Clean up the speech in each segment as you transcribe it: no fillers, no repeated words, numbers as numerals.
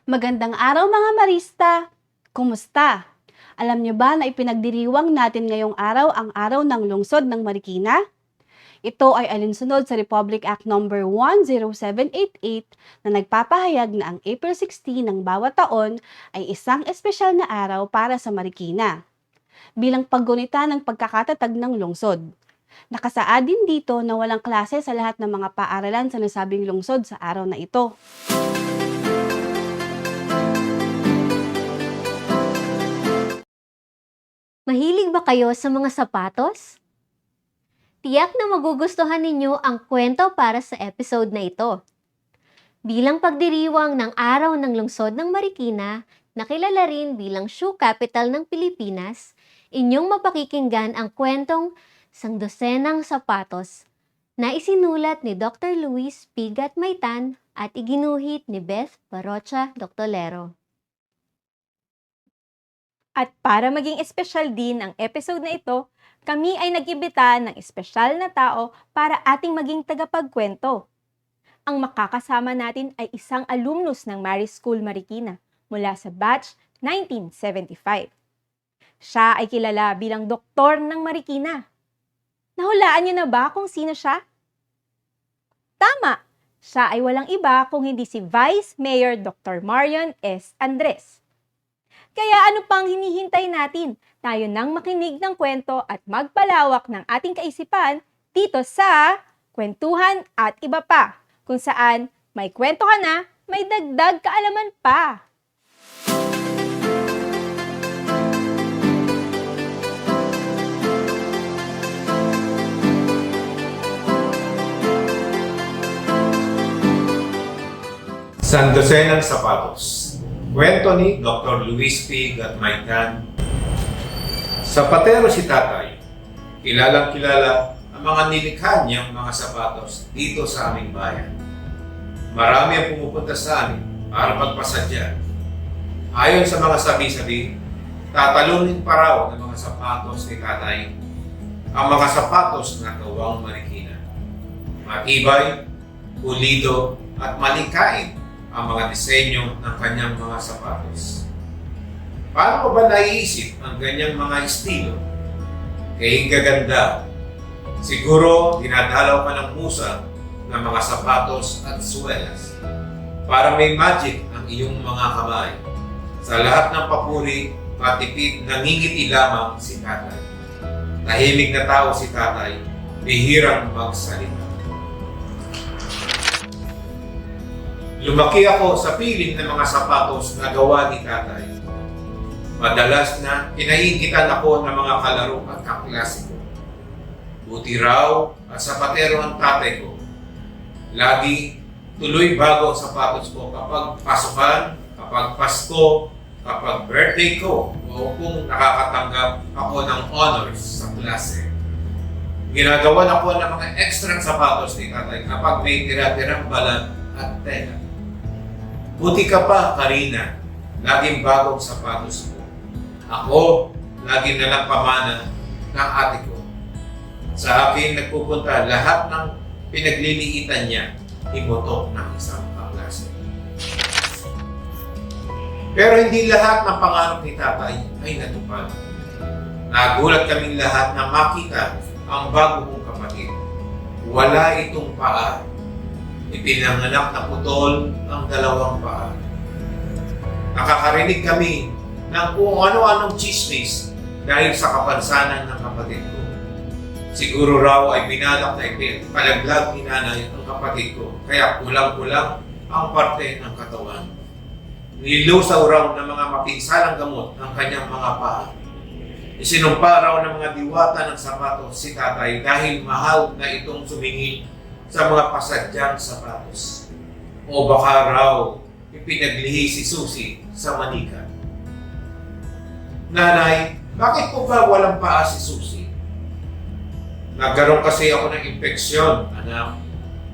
Magandang araw mga Marista! Kumusta? Alam niyo ba na ipinagdiriwang natin ngayong araw ang araw ng lungsod ng Marikina? Ito ay alinsunod sa Republic Act No. 10788 na nagpapahayag na ang April 16 ng bawat taon ay isang espesyal na araw para sa Marikina, bilang paggunita ng pagkakatatag ng lungsod. Nakasaad din dito na walang klase sa lahat ng mga paaralan sa nasabing lungsod sa araw na ito. Mahilig ba kayo sa mga sapatos? Tiyak na magugustuhan ninyo ang kwento para sa episode na ito. Bilang pagdiriwang ng Araw ng Lungsod ng Marikina, na kilala rin bilang Shoe Capital ng Pilipinas, inyong mapakikinggan ang kwentong Sangdosenang Sapatos na isinulat ni Dr. Luis P. Gatmaytan at iginuhit ni Beth Barocha Doctolero. At para maging espesyal din ang episode na ito, kami ay nag-imbita ng espesyal na tao para ating maging tagapagkwento. Ang makakasama natin ay isang alumnus ng Marist School Marikina mula sa batch 1975. Siya ay kilala bilang doktor ng Marikina. Nahulaan niyo na ba kung sino siya? Tama! Siya ay walang iba kung hindi si Vice Mayor Dr. Marion S. Andres. Kaya ano pang hinihintay natin? Tayo nang makinig ng kwento at magpalawak ng ating kaisipan dito sa Kwentuhan at Iba Pa, kung saan may kwento ka na, may dagdag kaalaman pa. Sangdosenang Sapatos. Kwento ni Dr. Luis P. Gatmaytan. Sapatero si tatay. Kilalang kilala ang mga nilikha niyang mga sapatos dito sa aming bayan. Marami ang pumupunta sa amin para magpasadya. Ayon sa mga sabi-sabi, tatalunin pa raw ng mga sapatos ni tatay ang mga sapatos na gawang Marikina. Matibay, pulido at malikain ang mga disenyo ng kanyang mga sapatos. Paano ko ba naiisip ang ganyang mga estilo? Kaya gaganda. Siguro dinadalaw ka ng musa ng mga sapatos at suwelas para may magic ang iyong mga kamay. Sa lahat ng papuri at tipid, nangingiti lamang si tatay. Tahimik na tao si tatay, bihirang magsalita. Lumaki ako sa piling ng mga sapatos na gawa ni tatay. Madalas na kinaiingitan ako ng mga kalaro at kaklasiko. Buti raw at sapatero ang tatay ko. Lagi tuloy bago ang sapatos ko kapag pasukan, kapag Pasko, kapag birthday ko, o kung nakakatanggap ako ng honors sa klase. Ginagawan ako ng mga ekstrang sapatos ni tatay kapag may tira-tirang balat at tela. Buti ka pa, Karina. Laging bagong sapatos ko. Ako, laging nalang pamana ng ate ko. Sa akin nagpupunta lahat ng pinagliliitan niya, ibotok ng isang kaklase. Pero hindi lahat ng pangarap ni tatay ay natupad. Nagulat kaming lahat na makita ang bago kong kapatid. Wala itong paa. Ipinanganak na putol ang dalawang paa. Nakakarinig kami ng kung ano-anong chismis dahil sa kapansanan ng kapatid ko. Siguro raw ay binalak na ipalaglag ni nanay ang kapatid ko, kaya kulang-kulang ang parte ng katawan. Nilusaw raw ng mga mapinsalang gamot ang kanyang mga paa. Isinumpa raw ng mga diwata ng sapatos si tatay dahil mahal na itong sumingil sa mga pasadyang sapatos. O baka raw ipinaglihi si Susi sa manika. Nanay, bakit po ba walang paa si Susi? Nagkaroon kasi ako ng impeksyon, anak.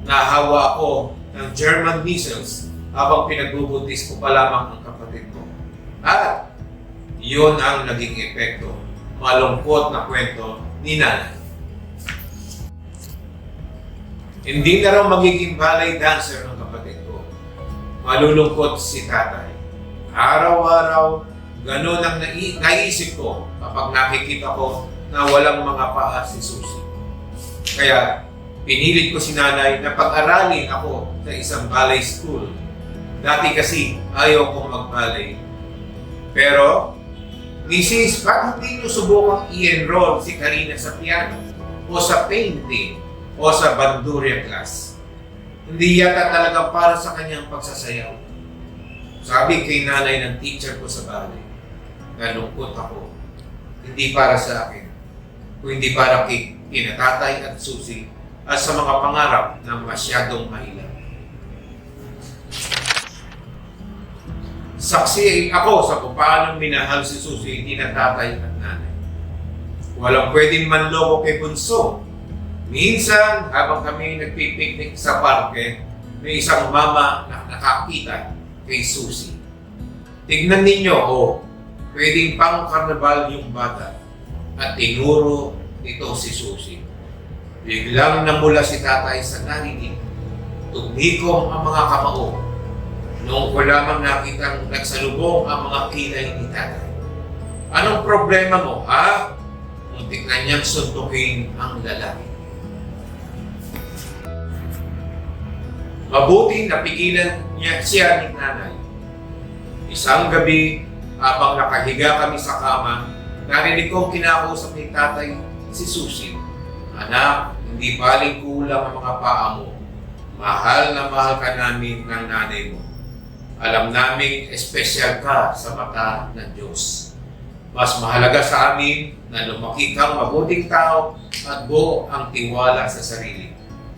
Nahawa ako ng German measles habang pinagbubuntis ko pa lamang ang kapatid ko. At yun ang naging epekto. Malungkot na kwento ni nanay. Hindi na raw magiging ballet dancer ng kapatid ko. Malulungkot si tatay. Araw-araw, ganun ang naisip ko kapag nakikita ko na walang mga paa si Susie. Kaya pinilit ko si nanay na pag-aralin ako sa isang ballet school. Dati kasi ayaw kong mag-ballet. Pero, Mrs., bakit hindi nyo subukang i-enroll si Karina sa piano o sa painting o sa bandurria class? Hindi yata talaga para sa kanyang pagsasayaw. Sabi kay nanay ng teacher ko sa ballet, nalungkot ako. Hindi para sa akin, kundi para kay Tatay at Susie at sa mga pangarap na masyadong mahirap. Saksi ako sa kung paano minahal si Susie ni Tatay at nanay. Walang pwedeng manloko kay Bunso. Minsan, habang kami nagpipiknik sa parke, may isang mama na nakakita kay Susie. Tignan ninyo, pwedeng pang karnabal yung bata at tinuro ito si Susie. Biglang namula si Tatay sa narinig. Tumikong ang mga kamao. Noong ko lamang nakitang nagsalubong ang mga kilay ni Tatay. Anong problema mo, ha? Muntik na niyang suntukin ang lalaki. Mabuting napigilan niya siya ni nanay. Isang gabi, habang nakahiga kami sa kama, narinig kong kinakausap ni Tatay si Susie. Anak, hindi baling kulang ang mga paa mo. Mahal na mahal ka namin ng nanay mo. Alam naming espesyal ka sa mata ng Diyos. Mas mahalaga sa amin na lumaki kang mabuting tao at buo ang tiwala sa sarili.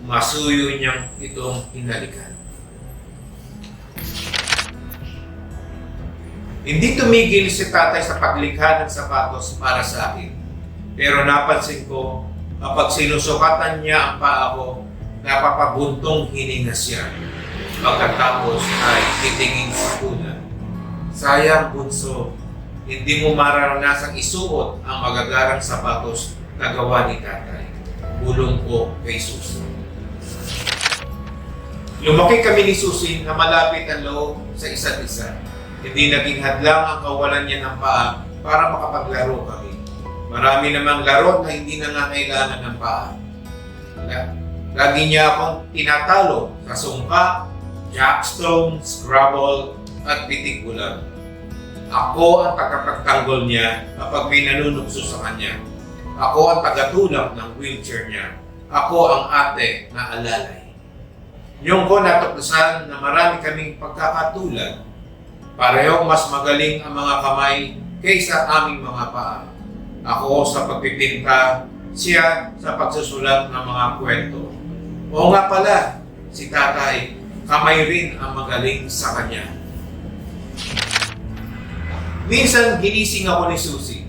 Masuyo niyang itong hinalikan. Hindi tumigil si Tatay sa paglikha ng sapatos para sa akin. Pero napansin ko, kapag sinusukatan niya ang paa ko, napapabuntong hininga siya. Pagkatapos ay titingin sa kuna. Sayang, Bunso, hindi mo maranasang isuot ang magagarang sapatos na gawa ni Tatay. Bulong ko kay Susie. Lumaki kami ni Susie na malapit ang loob sa isa't isa. Hindi naging hadlang ang kawalan niya ng paa para makapaglaro kami. Marami namang laro na hindi na nga kailangan ng paa. Lagi niya akong tinatalo sa sungka, jackstone, scrabble, at pitik bulag. Ako ang tagapagtanggol niya kapag may nanunukso sa kanya. Ako ang tagatulak ng wheelchair niya. Ako ang ate na alalay. Yung ko natuklasan na marami kaming pagkakatulad. Parehong mas magaling ang mga kamay kaysa aming mga paa. Ako sa pagpipinta, siya sa pagsusulat ng mga kwento. Oo nga pala, si Tatay, kamay rin ang magaling sa kanya. Minsan ginising ako ni Susie.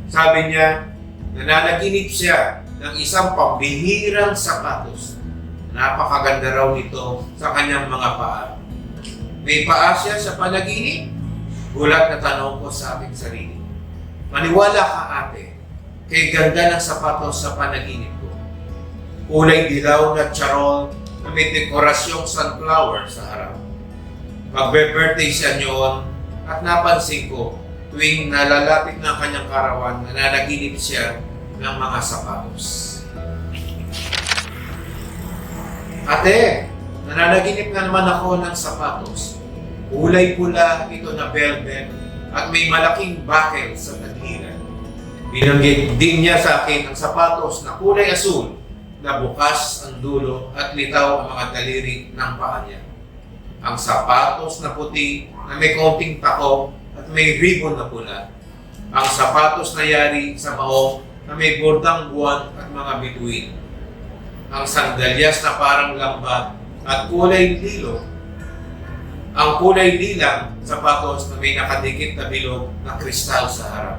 Sabi niya, nananaginip siya ng isang pambihirang sapatos. Napakaganda raw nito sa kanyang mga paa. May paa siya sa panaginip? Gulat na tanong ko sa aking sarili. Maniwala ka, ate, kay ganda ng sapatos sa panaginip ko. Kulay dilaw na charol na may dekorasyong sunflower sa harap. Magbe-birthday siya noon at napansin ko tuwing nalalapit ng kanyang karawan, nananaginip siya ng mga sapatos. Ate, nananaginip na naman ako ng sapatos. Kulay pula ito na velvet at may malaking buckle sa tagiliran. Binanggit din niya sa akin ang sapatos na kulay asul na bukas ang dulo at litaw ang mga daliri ng paa niya. Ang sapatos na puti na may konting tako at may ribbon na pula. Ang sapatos na yari sa maong na may bordang buwan at mga bituin. Ang sandalyas na parang lambat at kulay lilo. Ang kulay lilang sapatos na may nakadikit na bilog na kristal sa harap.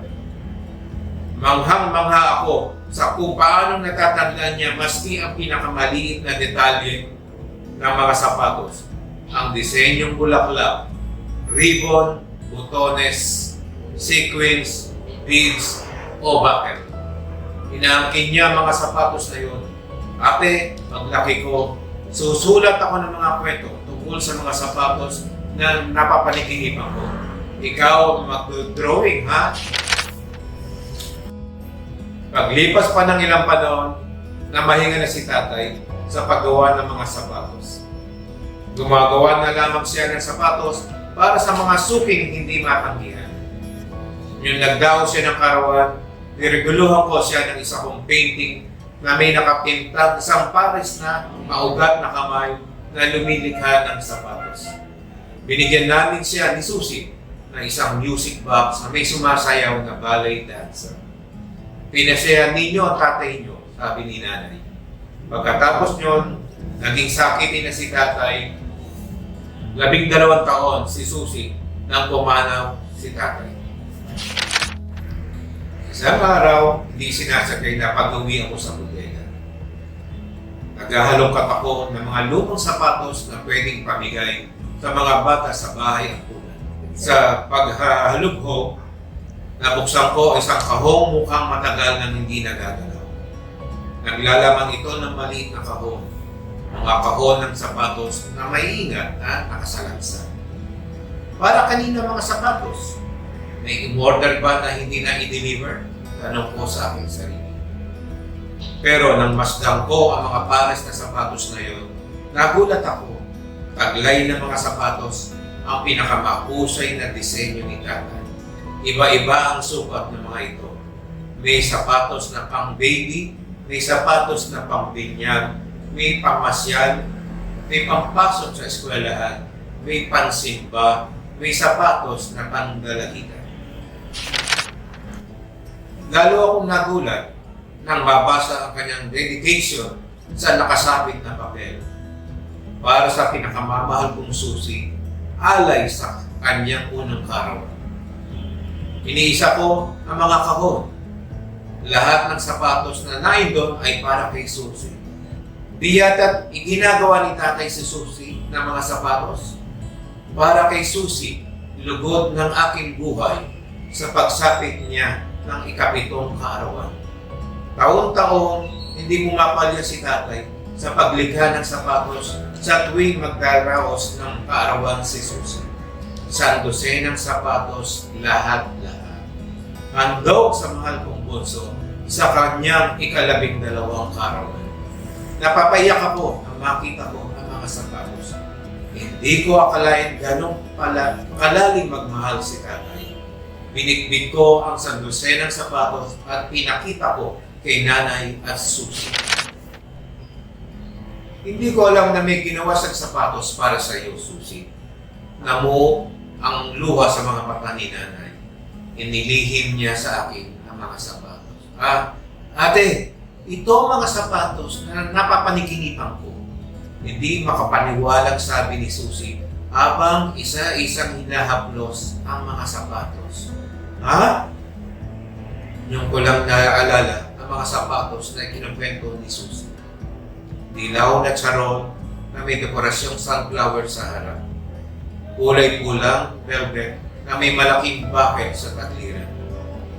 Manghang-mangha ako sa kung paanong natatandaan niya maski ang pinakamaliit na detalye ng mga sapatos. Ang disenyong bulaklak, ribbon, butones, sequins, beads, o buckle. Inaangkin niya mga sapatos na yun. Ate, paglaki ko, susulat ako ng mga kwento tungkol sa mga sapatos na napapanikihip ako. Ikaw ang mag-drawing, ha? Paglipas pa ng ilang panahon, namahinga na si tatay sa paggawa ng mga sapatos. Gumagawa na lamang siya ng sapatos para sa mga suking hindi matanggihan. Yung nagdaon siya ng karawan, nireguluhan ko siya ng isa kong painting na may nakapintang isang pares na maugat na kamay na lumilikha ng sapatos. Binigyan namin siya ni Susie ng isang music box na may sumasayaw na ballet dancer. Pinasayahan ninyo ang tatay nyo, sabi ni nanay. Pagkatapos nyon, naging sakitin na si tatay. 12 taon si Susie nang pumanaw si tatay. Isang araw, hindi sinasagay na pag-uwi ako sa bodega. Naghahalongkat ako ng mga lumang sapatos na pwedeng pamigay sa mga bata sa bahay at punan. Sa paghahalugho, nabuksan ko isang kahong mukhang matagal na hindi nagagalaw. Naglalaman ito ng maliit na kahon. Mga kahon ng sapatos na maiingat at nakasalansan. Para kanina mga sapatos? May in-order ba na hindi na i-deliver? Tanong ko sa aking sarili. Pero nang masdang ko ang mga pares na sapatos na yun, nagulat ako. Taglay ng mga sapatos ang pinakamahusay na disenyo ni tatay. Iba-iba ang sukat ng mga ito. May sapatos na pang baby, may sapatos na pang binyag, may pamasyal, may pampasok sa eskwelahan, may pansimba, may sapatos na pangdalagitan. Lalo akong nagulat nang mabasa ang kanyang dedication sa nakasabit na papel. Para sa pinakamamahal kong Susie, alay sa kanyang unang karawan. Iniisa ko ang mga kahon. Lahat ng sapatos na naindon ay para kay Susie. Di yata't iginagawa ni tatay si Susie ng mga sapatos. Para kay Susie, lugod ng aking buhay sa pagsapit niya ng ika-7 kaarawan. Taon-taon, hindi pumapalya si tatay sa paglikha ng sapatos sa tuwing magdaraos ng kaarawan si Susie. Isang dosenang sapatos, lahat-lahat. Handog sa mahal kong bunso sa kanyang ika-12 kaarawan. Napapaiyak ako nang makita ko ang mga sapatos. Hindi ko akalain ganong kalalim magmahal si tatay. Binitbit ko ang sandosenang sapatos at pinakita ko kay nanay at Susie. Hindi ko alam na may ginawa siyang sapatos para sa iyo, Susie. Namuo ang luha sa mga mata ni nanay. Inilihim niya sa akin ang mga sapatos. Ate, ito ang mga sapatos na napapanikinipan ko. Hindi makapaniwalag, sabi ni Susie, habang isa-isang hinahaplos ang mga sapatos. Ha? Yung ko lang naaalala ang mga sapatos na kinukwento ni Susie. Dilaw na charon na may dekorasyong sunflower sa harap. Kulay pulang velvet na may malaking bucket sa tagiliran.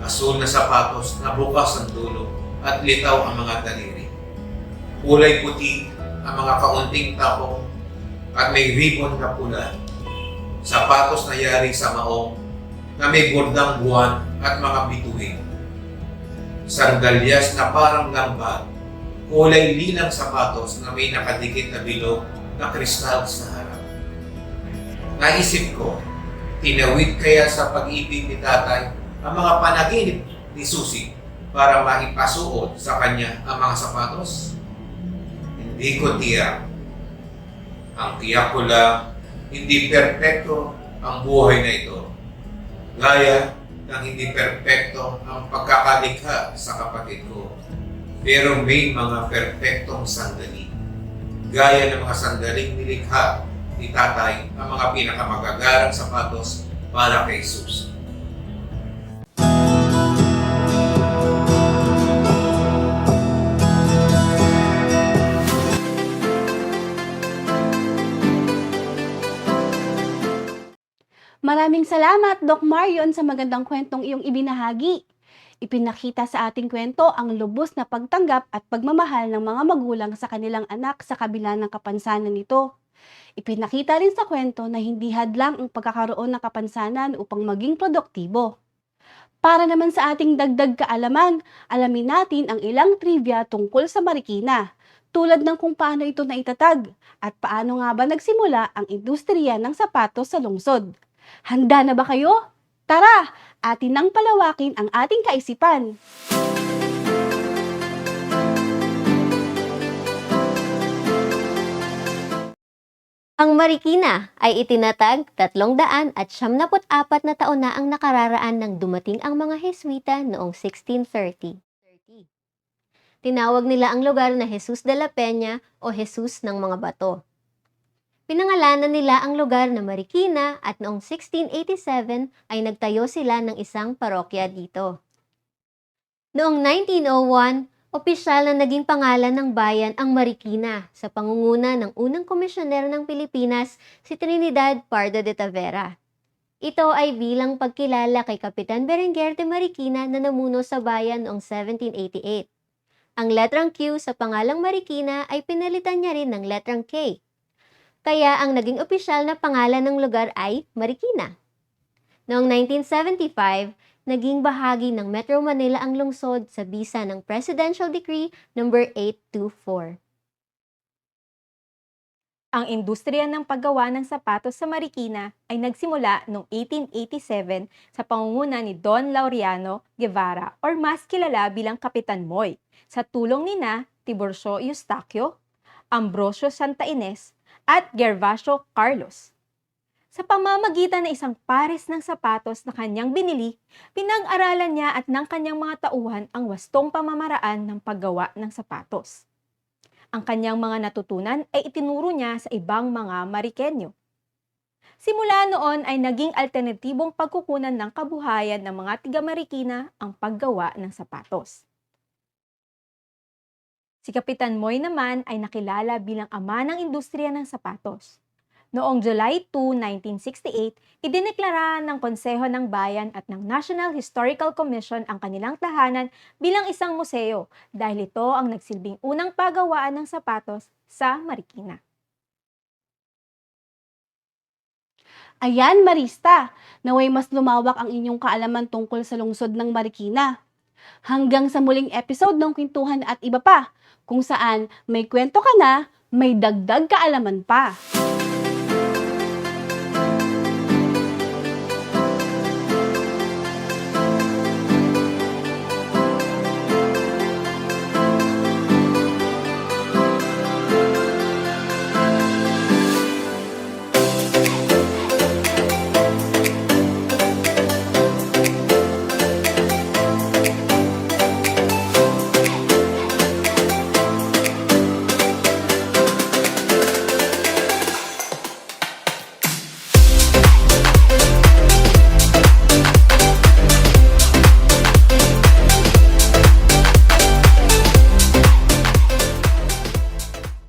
Asul na sapatos na bukas ang dulo at litaw ang mga daliri. Kulay puti ang mga kaunting tapong at may ribbon na pula. Sapatos na yari sa maong na may bordang buwan at mga bituin. Sandalyas na parang lambat, kulay lilang sapatos na may nakadikit na bilog na kristal sa harap. Naisip ko, tinawid kaya sa pag-ibig ni tatay ang mga panaginip ni Susie para maipasuot sa kanya ang mga sapatos? Hindi ko tiyak. Ang tiyak ko lang, hindi perpekto ang buhay na ito. Gaya ng hindi perpekto ang pagkakalikha sa kapatid ko. Pero may mga perpektong sandali. Gaya ng mga sandaling nilikha ni tatay ang mga pinakamagagarang sapatos para kay Susie. Maraming salamat, Doc Marion, sa magandang kwentong iyong ibinahagi. Ipinakita sa ating kwento ang lubos na pagtanggap at pagmamahal ng mga magulang sa kanilang anak sa kabila ng kapansanan nito. Ipinakita rin sa kwento na hindi hadlang ang pagkakaroon ng kapansanan upang maging produktibo. Para naman sa ating dagdag kaalaman, alamin natin ang ilang trivia tungkol sa Marikina, tulad ng kung paano ito naitatag at paano nga ba nagsimula ang industriya ng sapatos sa lungsod. Handa na ba kayo? Tara, atin nang palawakin ang ating kaisipan. Ang Marikina ay itinatag 374 na taon na ang nakararaan nang dumating ang mga Heswita noong 1630. Tinawag nila ang lugar na Jesus de la Peña o Jesus ng mga bato. Pinangalanan nila ang lugar na Marikina at noong 1687 ay nagtayo sila ng isang parokya dito. Noong 1901, opisyal na naging pangalan ng bayan ang Marikina sa pangunguna ng unang komisyoner ng Pilipinas, si Trinidad Pardo de Tavera. Ito ay bilang pagkilala kay Kapitan Berenguer de Marikina na namuno sa bayan noong 1788. Ang letrang Q sa pangalang Marikina ay pinalitan niya rin ng letrang K. Kaya ang naging opisyal na pangalan ng lugar ay Marikina. Noong 1975, naging bahagi ng Metro Manila ang lungsod sa bisa ng Presidential Decree No. 824. Ang industriya ng paggawa ng sapatos sa Marikina ay nagsimula noong 1887 sa pangunguna ni Don Laureano Guevara or mas kilala bilang Kapitan Moy, sa tulong nina Tiburcio Eustaquio, Ambrosio Santa Ines, at Gervasio Carlos. Sa pamamagitan ng isang pares ng sapatos na kanyang binili, pinag-aralan niya at ng kanyang mga tauhan ang wastong pamamaraan ng paggawa ng sapatos. Ang kanyang mga natutunan ay itinuro niya sa ibang mga Marikenyo. Simula noon ay naging alternatibong pagkukunan ng kabuhayan ng mga tiga-Marikina ang paggawa ng sapatos. Si Kapitan Moy naman ay nakilala bilang ama ng industriya ng sapatos. Noong July 2, 1968, idineklara ng Konseho ng Bayan at ng National Historical Commission ang kanilang tahanan bilang isang museo dahil ito ang nagsilbing unang paggawaan ng sapatos sa Marikina. Ayan, Marista, naway mas lumawak ang inyong kaalaman tungkol sa lungsod ng Marikina. Hanggang sa muling episode ng Kwentuhan at Iba Pa, kung saan may kwento ka na, may dagdag kaalaman pa.